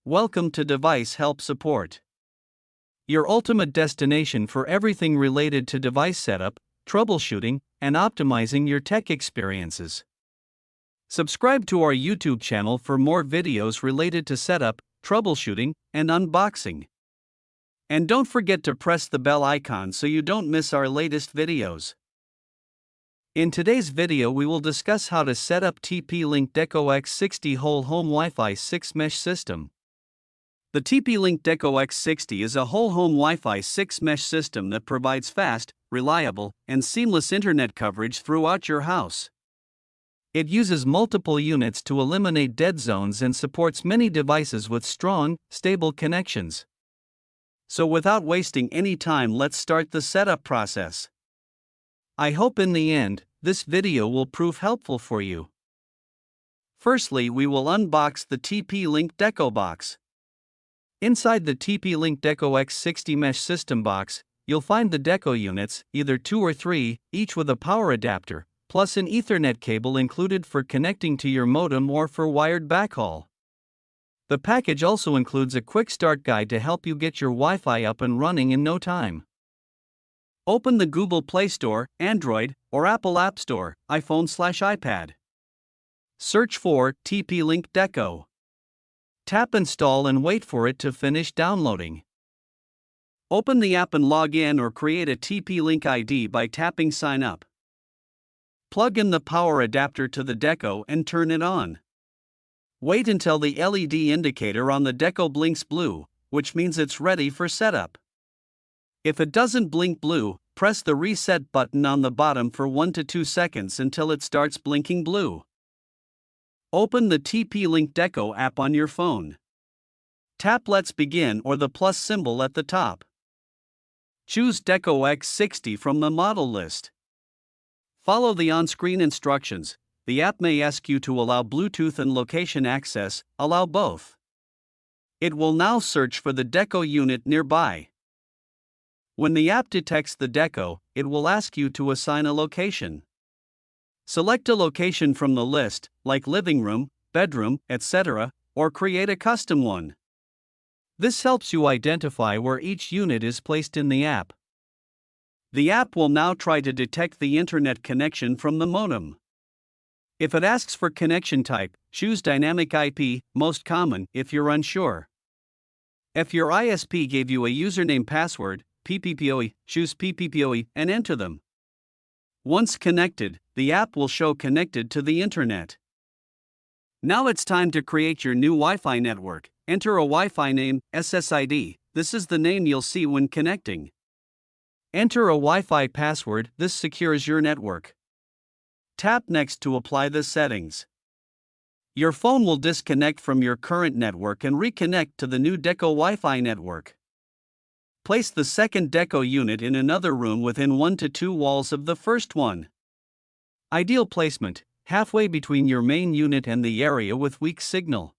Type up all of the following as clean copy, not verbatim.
Welcome to Device Help Support, your ultimate destination for everything related to device setup, troubleshooting, and optimizing your tech experiences. Subscribe to our YouTube channel for more videos related to setup, troubleshooting, and unboxing. And don't forget to press the bell icon so you don't miss our latest videos. In today's video we will discuss how to set up TP-Link Deco X60 whole home Wi-Fi 6 mesh system. The TP-Link Deco X60 is a whole home Wi-Fi 6 mesh system that provides fast, reliable, and seamless internet coverage throughout your house. It uses multiple units to eliminate dead zones and supports many devices with strong, stable connections. So without wasting any time, let's start the setup process. I hope in the end, this video will prove helpful for you. Firstly, we will unbox the TP-Link Deco box. Inside the TP-Link Deco X60 mesh system box, you'll find the Deco units, either 2 or 3, each with a power adapter, plus an Ethernet cable included for connecting to your modem or for wired backhaul. The package also includes a quick start guide to help you get your Wi-Fi up and running in no time. Open the Google Play Store, Android, or Apple App Store, iPhone/iPad. Search for TP-Link Deco. Tap Install and wait for it to finish downloading. Open the app and log in or create a TP-Link ID by tapping Sign Up. Plug in the power adapter to the Deco and turn it on. Wait until the LED indicator on the Deco blinks blue, which means it's ready for setup. If it doesn't blink blue, press the reset button on the bottom for 1 to 2 seconds until it starts blinking blue. Open the TP-Link Deco app on your phone. Tap Let's Begin or the plus symbol at the top. Choose Deco X60 from the model list. Follow the on-screen instructions. The app may ask you to allow Bluetooth and location access. Allow both. It will now search for the Deco unit nearby. When the app detects the Deco, it will ask you to assign a location. Select a location from the list, like living room, bedroom, etc., or create a custom one. This helps you identify where each unit is placed in the app. The app will now try to detect the internet connection from the modem. If it asks for connection type, choose Dynamic IP, most common, if you're unsure. If your ISP gave you a username password, PPPoE, choose PPPoE and enter them. Once connected, the app will show connected to the internet. Now it's time to create your new Wi-Fi network. Enter a Wi-Fi name, SSID. This is the name you'll see when connecting. Enter a Wi-Fi password. This secures your network. Tap Next to apply the settings. Your phone will disconnect from your current network and reconnect to the new Deco Wi-Fi network. Place the second Deco unit in another room within 1 to 2 walls of the first one. Ideal placement, halfway between your main unit and the area with weak signal.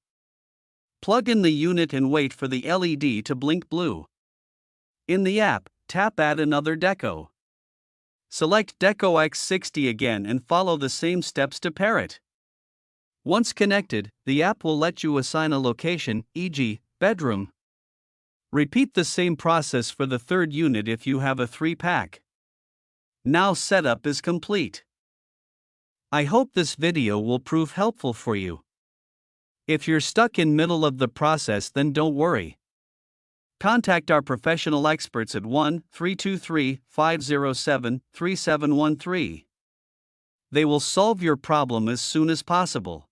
Plug in the unit and wait for the LED to blink blue. In the app, tap Add another Deco. Select Deco X60 again and follow the same steps to pair it. Once connected, the app will let you assign a location, e.g., bedroom. Repeat the same process for the third unit if you have a 3-pack. Now setup is complete. I hope this video will prove helpful for you. If you're stuck in middle of the process, then don't worry. Contact our professional experts at 1-323-507-3713. They will solve your problem as soon as possible.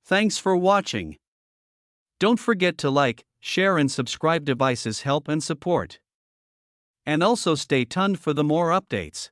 Thanks for watching. Don't forget to like, share and subscribe. Devices Help and Support. And also stay tuned for the more updates.